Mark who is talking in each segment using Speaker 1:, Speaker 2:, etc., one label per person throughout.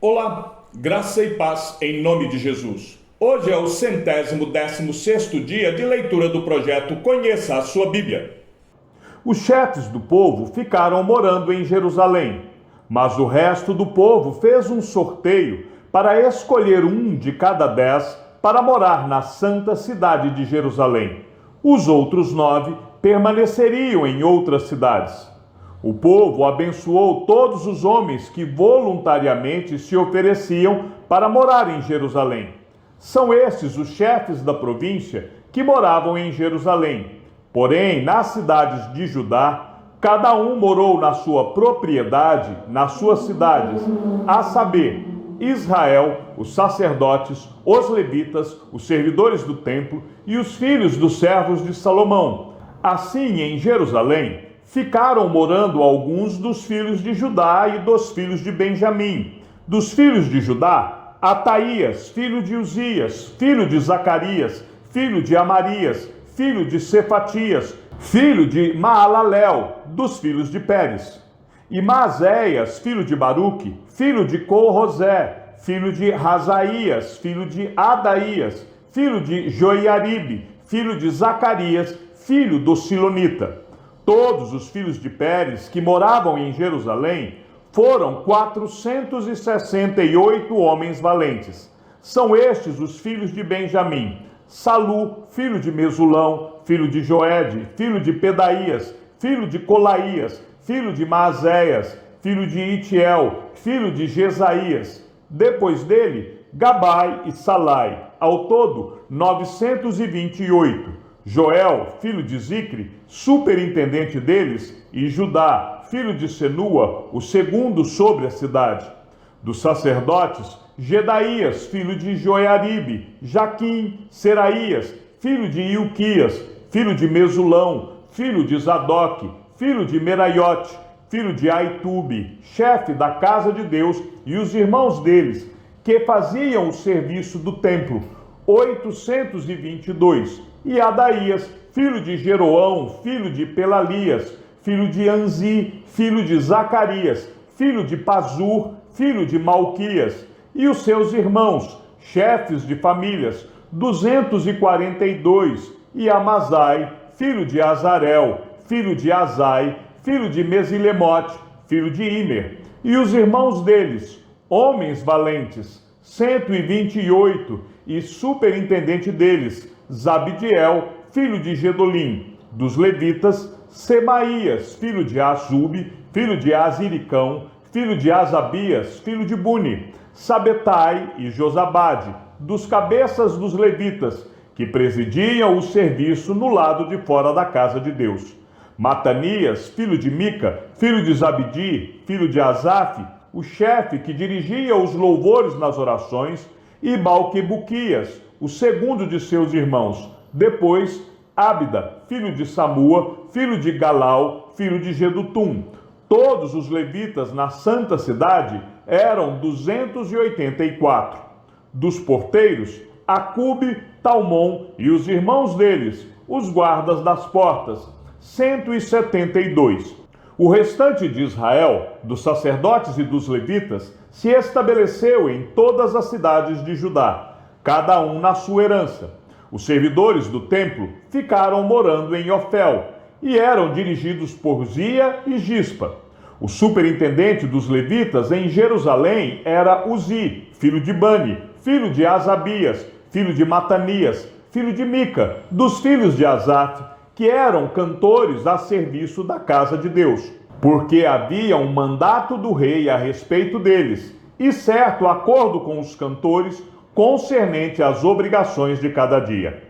Speaker 1: Olá, graça e paz em nome de Jesus. Hoje é o 116º dia de leitura do projeto Conheça a Sua Bíblia. Os chefes do povo ficaram morando em Jerusalém, mas o resto do povo fez um sorteio para escolher um de cada 10 para morar na santa cidade de Jerusalém. Os outros 9 permaneceriam em outras cidades. O povo abençoou todos os homens que voluntariamente se ofereciam para morar em Jerusalém. São esses os chefes da província que moravam em Jerusalém. Porém, nas cidades de Judá, cada um morou na sua propriedade, nas suas cidades, a saber, Israel, os sacerdotes, os levitas, os servidores do templo e os filhos dos servos de Salomão. Assim, em Jerusalém, ficaram morando alguns dos filhos de Judá e dos filhos de Benjamim. Dos filhos de Judá, Ataías, filho de Uzias, filho de Zacarias, filho de Amarias, filho de Cefatias, filho de Maalalel, dos filhos de Pérez. E Maazéias, filho de Baruque, filho de Corrosé, filho de Razaías, filho de Adaías, filho de Joiaribe, filho de Zacarias, filho do Silonita. Todos os filhos de Pérez que moravam em Jerusalém foram 468 homens valentes. São estes os filhos de Benjamim: Salu, filho de Mesulão, filho de Joede, filho de Pedaías, filho de Colaías, filho de Maazéias, filho de Itiel, filho de Jesaías. Depois dele, Gabai e Salai, ao todo 928. Joel, filho de Zicre, superintendente deles, e Judá, filho de Senua, o segundo sobre a cidade. Dos sacerdotes, Gedaías, filho de Joiaribe, Jaquim, Seraías, filho de Ilquias, filho de Mesulão, filho de Zadoque, filho de Meraiote, filho de Aitube, chefe da casa de Deus, e os irmãos deles, que faziam o serviço do templo, 822. E Adaías, filho de Jeroão, filho de Pelalias, filho de Anzi, filho de Zacarias, filho de Pazur, filho de Malquias, e os seus irmãos, chefes de famílias, 242, e Amazai, filho de Azarel, filho de Azai, filho de Mesilemote, filho de Imer, e os irmãos deles, homens valentes, 128, e superintendente deles, Zabdiel, filho de Gedolim. Dos levitas, Semaías, filho de Azube, filho de Aziricão, filho de Azabias, filho de Buni, Sabetai e Josabade, dos cabeças dos levitas, que presidiam o serviço no lado de fora da casa de Deus. Matanias, filho de Mica, filho de Zabdi, filho de Asaf, o chefe que dirigia os louvores nas orações, e Balquebuquias, o segundo de seus irmãos. Depois, Ábida, filho de Samua, filho de Galau, filho de Gedutum. Todos os levitas na santa cidade eram 284. Dos porteiros, Acube, Talmon e os irmãos deles, os guardas das portas, 172. O restante de Israel, dos sacerdotes e dos levitas, se estabeleceu em todas as cidades de Judá, cada um na sua herança. Os servidores do templo ficaram morando em Ofel e eram dirigidos por Zia e Gispa. O superintendente dos levitas em Jerusalém era Uzi, filho de Bani, filho de Asabias, filho de Matanias, filho de Mica, dos filhos de Asaf, que eram cantores a serviço da casa de Deus, porque havia um mandato do rei a respeito deles, e certo acordo com os cantores concernente às obrigações de cada dia.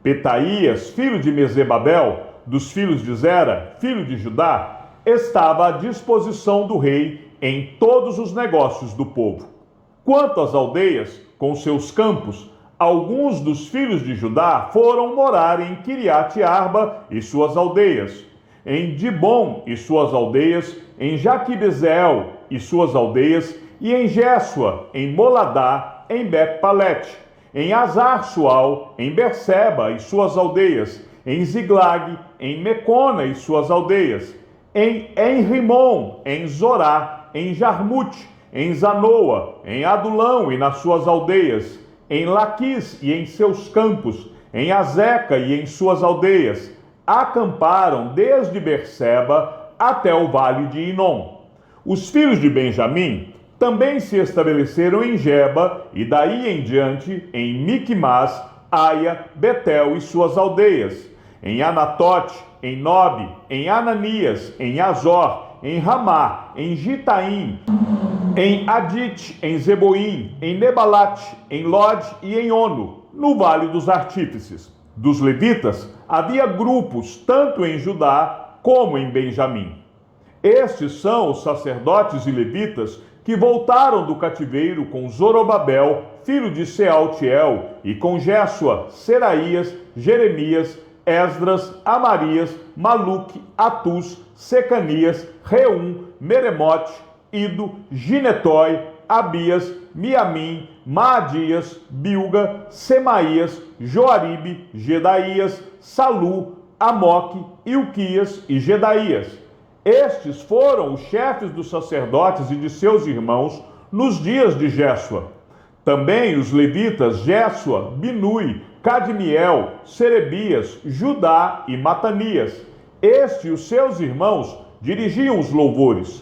Speaker 1: Petaías, filho de Mesebabel, dos filhos de Zera, filho de Judá, estava à disposição do rei em todos os negócios do povo. Quanto às aldeias, com seus campos, alguns dos filhos de Judá foram morar em Kiriat Arba e suas aldeias, em Dibom e suas aldeias, em Jaquibezeel e suas aldeias, e em Jésua, em Moladá, em Bet-Palete, em Azar-Sual, em Berseba e suas aldeias, em Ziglag, em Mecona e suas aldeias, em Enrimon, em Zorá, em Jarmute, em Zanoa, em Adulão e nas suas aldeias, em Laquis e em seus campos, em Azeca e em suas aldeias. Acamparam desde Berseba até o vale de Inom. Os filhos de Benjamim também se estabeleceram em Geba e daí em diante em Miquimás, Aia, Betel e suas aldeias, em Anatote, em Nobe, em Ananias, em Azor, em Ramá, em Gitaim, em Adite, em Zeboim, em Nebalate, em Lod e em Ono, no Vale dos Artífices. Dos levitas havia grupos tanto em Judá como em Benjamim. Estes são os sacerdotes e levitas que voltaram do cativeiro com Zorobabel, filho de Sealtiel, e com Jésua, Seraías, Jeremias, Esdras, Amarias, Maluque, Atus, Secanias, Reum, Meremote, Ido, Ginetói, Abias, Miamim, Maadias, Bilga, Semaías, Joaribe, Gedaías, Salu, Amoque, Ilquias e Gedaías. Estes foram os chefes dos sacerdotes e de seus irmãos nos dias de Jésua. Também os levitas Jésua, Binui, Cadmiel, Serebias, Judá e Matanias. Este e os seus irmãos dirigiam os louvores.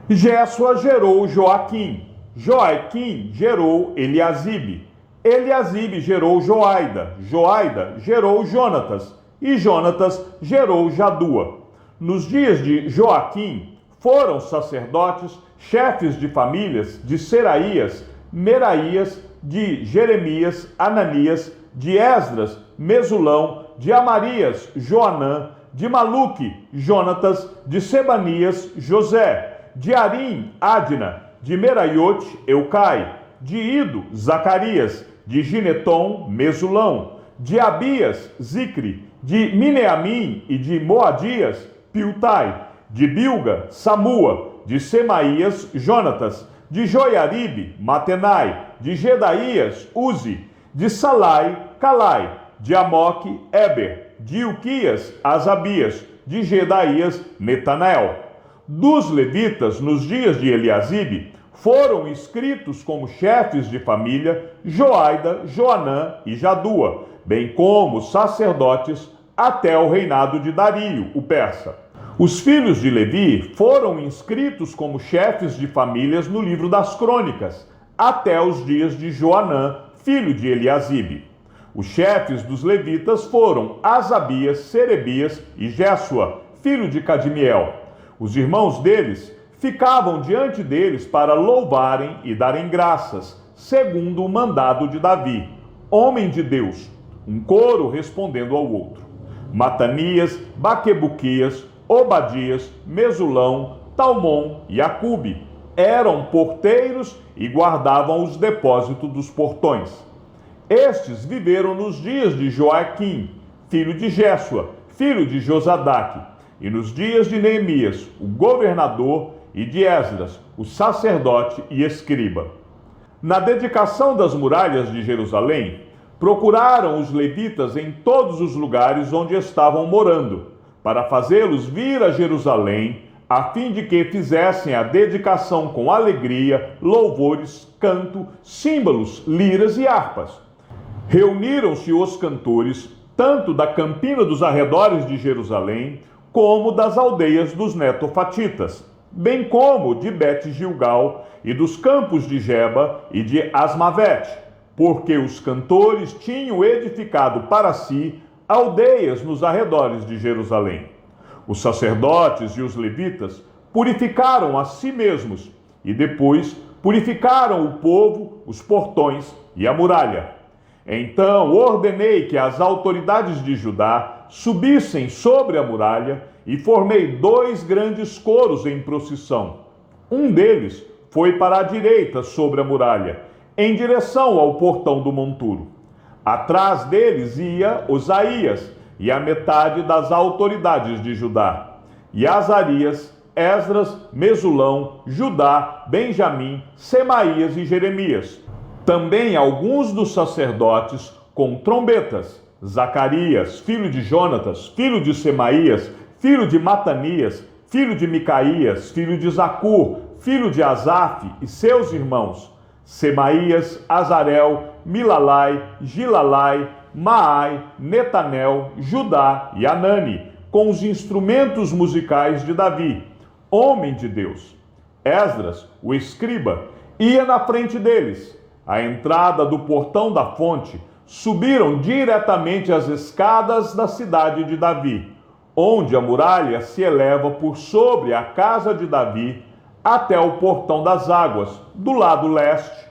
Speaker 1: Jésua gerou Joaquim. Joaquim gerou Eliasibe. Eliasibe gerou Joaida. Joaida gerou Jonatas. E Jonatas gerou Jadua. Nos dias de Joaquim foram sacerdotes, chefes de famílias de Seraías, Meraías, de Jeremias, Ananias, de Esdras, Mesulão, de Amarias, Joanã, de Maluque, Jonatas, de Sebanias, José, de Arim, Adna, de Meraiote, Eucai, de Ido, Zacarias, de Gineton, Mesulão, de Abias, Zicre, de Mineamim e de Moadias, Piltai, de Bilga, Samua, de Semaías, Jonatas, de Joiaribe, Matenai, de Gedaías, Uzi, de Salai, Calai, de Amoque, Eber, de Ilquias, Asabias, de Gedaías, Netanel. Dos levitas, nos dias de Eliasibe, foram inscritos como chefes de família Joaida, Joanã e Jadua, bem como sacerdotes até o reinado de Dario, o persa. Os filhos de Levi foram inscritos como chefes de famílias no livro das crônicas, até os dias de Joanã, filho de Eliasibe. Os chefes dos levitas foram Asabias, Serebias e Jésua, filho de Cadmiel. Os irmãos deles ficavam diante deles para louvarem e darem graças, segundo o mandado de Davi, homem de Deus, um coro respondendo ao outro. Matanias, Baquebuquias, Obadias, Mesulão, Talmon e Acube eram porteiros e guardavam os depósitos dos portões. Estes viveram nos dias de Joaquim, filho de Jésua, filho de Josadaque, e nos dias de Neemias, o governador, e de Esdras, o sacerdote e escriba. Na dedicação das muralhas de Jerusalém, procuraram os levitas em todos os lugares onde estavam morando, para fazê-los vir a Jerusalém, a fim de que fizessem a dedicação com alegria, louvores, canto, símbolos, liras e harpas. Reuniram-se os cantores, tanto da campina dos arredores de Jerusalém, como das aldeias dos netofatitas, bem como de Bet-Gilgal e dos campos de Geba e de Asmavete, porque os cantores tinham edificado para si aldeias nos arredores de Jerusalém. Os sacerdotes e os levitas purificaram a si mesmos e depois purificaram o povo, os portões e a muralha. Então ordenei que as autoridades de Judá subissem sobre a muralha e formei 2 grandes coros em procissão. Um deles foi para a direita sobre a muralha, em direção ao portão do monturo. Atrás deles ia Osaías e a metade das autoridades de Judá, e Azarias, Esdras, Mesulão, Judá, Benjamim, Semaías e Jeremias. Também alguns dos sacerdotes com trombetas, Zacarias, filho de Jonatas, filho de Semaías, filho de Matanias, filho de Micaías, filho de Zacur, filho de Asaf, e seus irmãos, Semaías, Azarel, Milalai, Gilalai, Maai, Netanel, Judá e Anani, com os instrumentos musicais de Davi, homem de Deus. Esdras, o escriba, ia na frente deles. À entrada do portão da fonte, subiram diretamente as escadas da cidade de Davi, onde a muralha se eleva por sobre a casa de Davi até o portão das águas, do lado leste.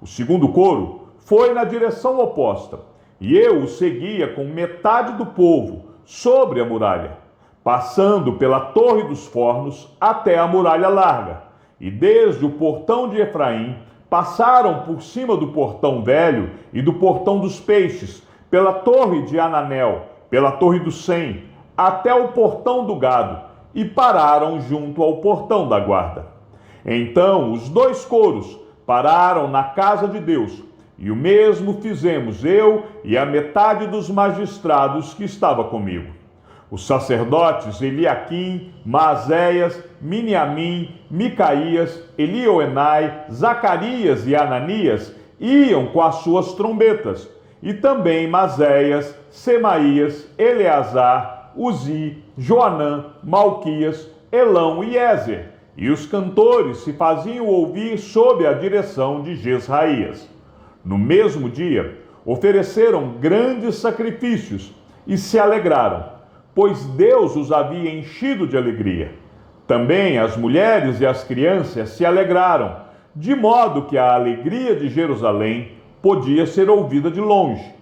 Speaker 1: O segundo coro foi na direção oposta, e eu o seguia com metade do povo sobre a muralha, passando pela Torre dos Fornos até a muralha larga, e desde o portão de Efraim passaram por cima do portão velho e do portão dos peixes, pela torre de Ananel, pela torre do Sem, até o portão do gado, e pararam junto ao portão da guarda. Então os dois coros pararam na casa de Deus, e o mesmo fizemos eu e a metade dos magistrados que estava comigo. Os sacerdotes Eliaquim, Maazéias, Miniamim, Micaías, Elioenai, Zacarias e Ananias iam com as suas trombetas, e também Maazéias, Semaías, Eleazar, Uzi, Joanã, Malquias, Elão e Ézer, e os cantores se faziam ouvir sob a direção de Jesraías. No mesmo dia, ofereceram grandes sacrifícios e se alegraram, pois Deus os havia enchido de alegria. Também as mulheres e as crianças se alegraram, de modo que a alegria de Jerusalém podia ser ouvida de longe.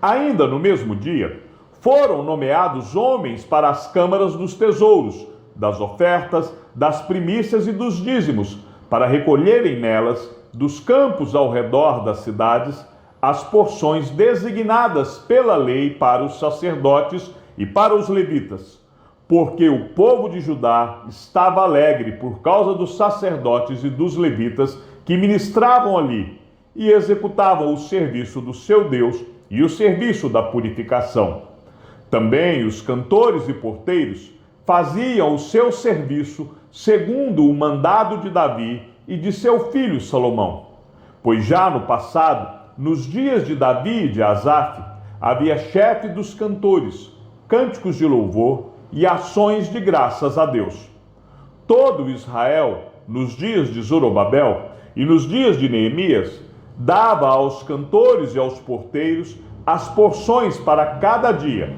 Speaker 1: Ainda no mesmo dia, foram nomeados homens para as câmaras dos tesouros, das ofertas, das primícias e dos dízimos, para recolherem nelas, dos campos ao redor das cidades, as porções designadas pela lei para os sacerdotes e para os levitas, porque o povo de Judá estava alegre por causa dos sacerdotes e dos levitas que ministravam ali e executavam o serviço do seu Deus e o serviço da purificação. Também os cantores e porteiros faziam o seu serviço segundo o mandado de Davi e de seu filho Salomão. Pois já no passado, nos dias de Davi e de Asaf, havia chefe dos cantores, cânticos de louvor e ações de graças a Deus. Todo Israel, nos dias de Zorobabel e nos dias de Neemias, dava aos cantores e aos porteiros as porções para cada dia.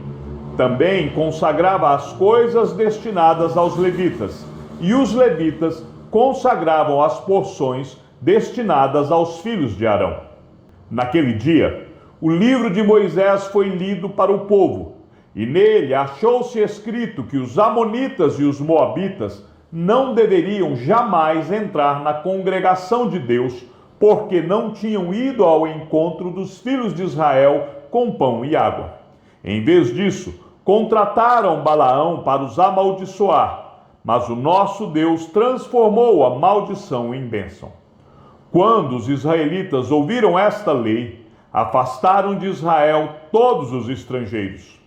Speaker 1: Também consagrava as coisas destinadas aos levitas, e os levitas consagravam as porções destinadas aos filhos de Arão. Naquele dia, o livro de Moisés foi lido para o povo, e nele achou-se escrito que os amonitas e os moabitas não deveriam jamais entrar na congregação de Deus, porque não tinham ido ao encontro dos filhos de Israel com pão e água. Em vez disso, contrataram Balaão para os amaldiçoar, mas o nosso Deus transformou a maldição em bênção. Quando os israelitas ouviram esta lei, afastaram de Israel todos os estrangeiros.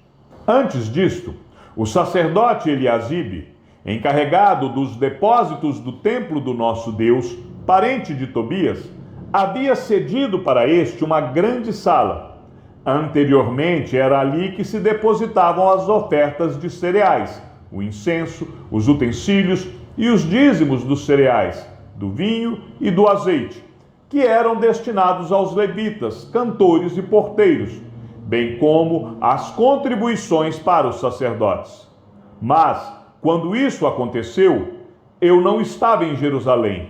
Speaker 1: Antes disto, o sacerdote Eliasibe, encarregado dos depósitos do templo do nosso Deus, parente de Tobias, havia cedido para este uma grande sala. Anteriormente era ali que se depositavam as ofertas de cereais, o incenso, os utensílios e os dízimos dos cereais, do vinho e do azeite, que eram destinados aos levitas, cantores e porteiros, bem como as contribuições para os sacerdotes. Mas, quando isso aconteceu, eu não estava em Jerusalém,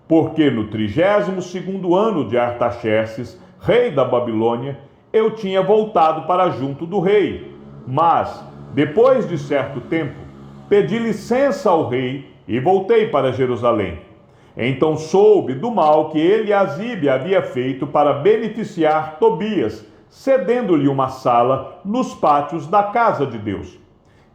Speaker 1: porque no 32º ano de Artaxerxes, rei da Babilônia, eu tinha voltado para junto do rei. Mas, depois de certo tempo, pedi licença ao rei e voltei para Jerusalém. Então soube do mal que Eliasibe havia feito para beneficiar Tobias, cedendo-lhe uma sala nos pátios da casa de Deus.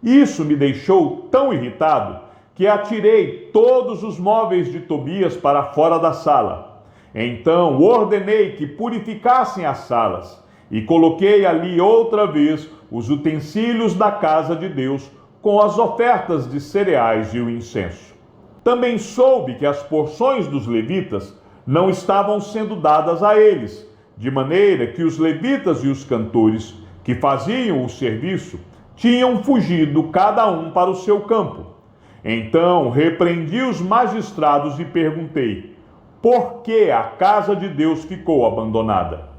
Speaker 1: Isso me deixou tão irritado que atirei todos os móveis de Tobias para fora da sala. Então ordenei que purificassem as salas e coloquei ali outra vez os utensílios da casa de Deus com as ofertas de cereais e o incenso. também soube que as porções dos levitas não estavam sendo dadas a eles, de maneira que os levitas e os cantores que faziam o serviço tinham fugido cada um para o seu campo. Então repreendi os magistrados e perguntei: por que a casa de Deus ficou abandonada?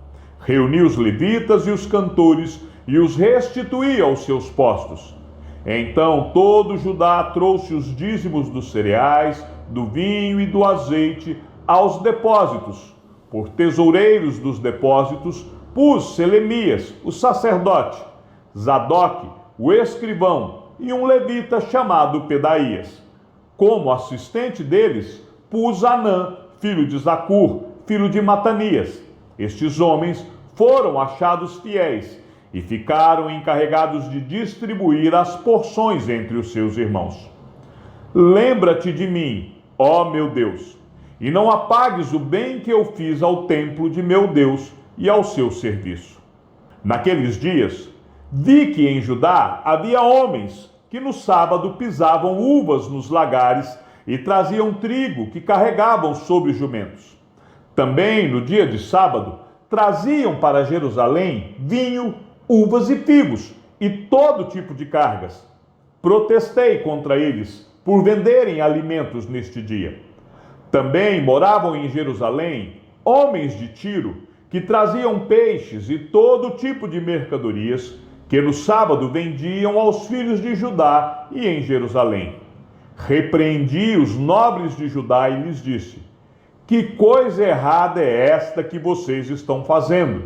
Speaker 1: Reuni os levitas e os cantores e os restituí aos seus postos. Então todo Judá trouxe os dízimos dos cereais, do vinho e do azeite aos depósitos. Por tesoureiros dos depósitos pus Selemias, o sacerdote, Zadoque, o escrivão, e um levita chamado Pedaías. Como assistente deles, pus Anã, filho de Zacur, filho de Matanias. Estes homens foram achados fiéis e ficaram encarregados de distribuir as porções entre os seus irmãos. Lembra-te de mim, ó meu Deus, e não apagues o bem que eu fiz ao templo de meu Deus e ao seu serviço. Naqueles dias, vi que em Judá havia homens que no sábado pisavam uvas nos lagares e traziam trigo que carregavam sobre jumentos. Também no dia de sábado, traziam para Jerusalém vinho, uvas e figos e todo tipo de cargas. Protestei contra eles por venderem alimentos neste dia. Também moravam em Jerusalém homens de Tiro que traziam peixes e todo tipo de mercadorias que no sábado vendiam aos filhos de Judá e em Jerusalém. Repreendi os nobres de Judá e lhes disse: que coisa errada é esta que vocês estão fazendo?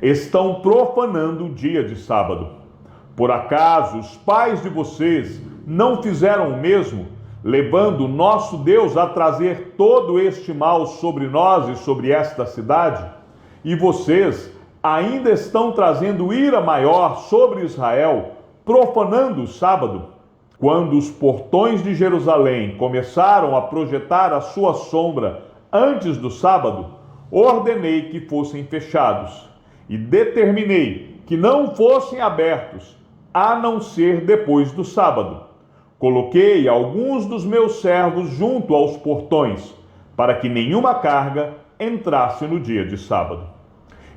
Speaker 1: Estão profanando o dia de sábado. Por acaso os pais de vocês não fizeram o mesmo, levando o nosso Deus a trazer todo este mal sobre nós e sobre esta cidade? E vocês ainda estão trazendo ira maior sobre Israel, profanando o sábado? Quando os portões de Jerusalém começaram a projetar a sua sombra antes do sábado, ordenei que fossem fechados e determinei que não fossem abertos, a não ser depois do sábado. Coloquei alguns dos meus servos junto aos portões, para que nenhuma carga entrasse no dia de sábado.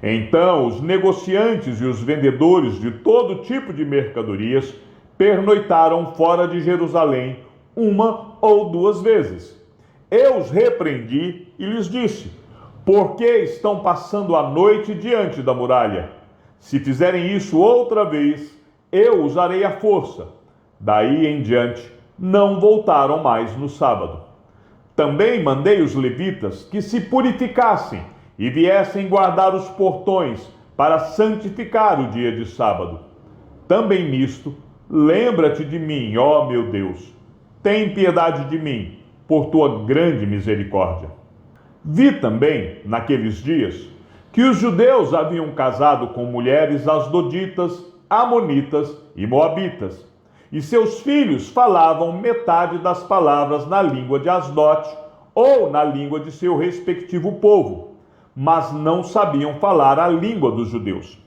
Speaker 1: Então os negociantes e os vendedores de todo tipo de mercadorias pernoitaram fora de Jerusalém uma ou duas vezes. Eu os repreendi e lhes disse: por que estão passando a noite diante da muralha? Se fizerem isso outra vez, eu usarei a força. Daí em diante, não voltaram mais no sábado. Também mandei os levitas que se purificassem e viessem guardar os portões para santificar o dia de sábado. Também nisto, lembra-te de mim, ó meu Deus. Tem piedade de mim, por tua grande misericórdia. Vi também, naqueles dias, que os judeus haviam casado com mulheres asdoditas, amonitas e moabitas, e seus filhos falavam metade das palavras na língua de Asdote ou na língua de seu respectivo povo, mas não sabiam falar a língua dos judeus.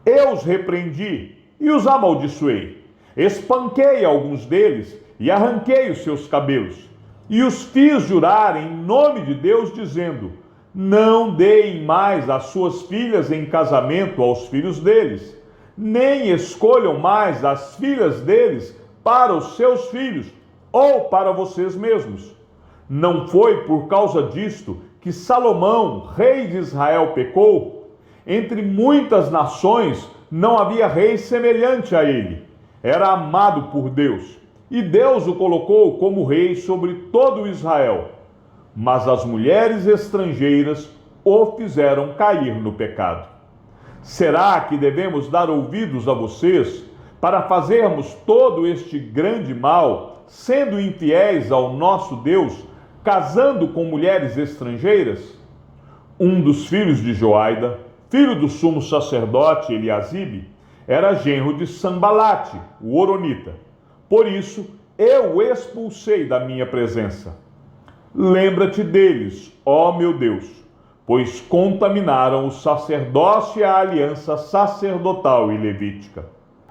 Speaker 1: Eu os repreendi e os amaldiçoei. Espanquei alguns deles e arranquei os seus cabelos, e os fiz jurar em nome de Deus, dizendo: não deem mais as suas filhas em casamento aos filhos deles, nem escolham mais as filhas deles para os seus filhos, ou para vocês mesmos. Não foi por causa disto que Salomão, rei de Israel, pecou? Entre muitas nações não havia rei semelhante a ele. Era amado por Deus, e Deus o colocou como rei sobre todo Israel. Mas as mulheres estrangeiras o fizeram cair no pecado. Será que devemos dar ouvidos a vocês para fazermos todo este grande mal, sendo infiéis ao nosso Deus, casando com mulheres estrangeiras? Um dos filhos de Joaida, filho do sumo sacerdote Eliasibe, era genro de Sambalate, o horonita. Por isso, eu o expulsei da minha presença. Lembra-te deles, ó meu Deus, pois contaminaram o sacerdócio e a aliança sacerdotal e levítica.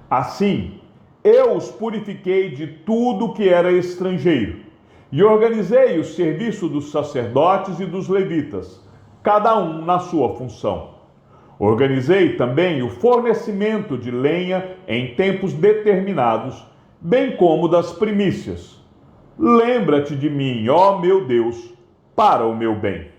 Speaker 1: Assim, eu os purifiquei de tudo que era estrangeiro, e organizei o serviço dos sacerdotes e dos levitas, cada um na sua função. Organizei também o fornecimento de lenha em tempos determinados, bem como das primícias. Lembra-te de mim, ó meu Deus, para o meu bem.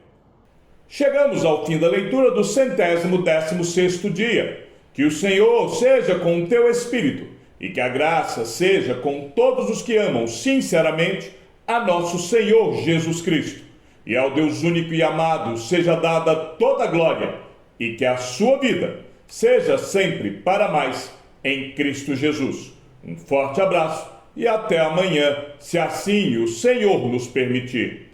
Speaker 1: Chegamos ao fim da leitura do 116º dia. Que o Senhor seja com o teu espírito e que a graça seja com todos os que amam sinceramente a nosso Senhor Jesus Cristo. E ao Deus único e amado seja dada toda a glória e que a sua vida seja sempre para mais em Cristo Jesus. Um forte abraço e até amanhã, se assim o Senhor nos permitir.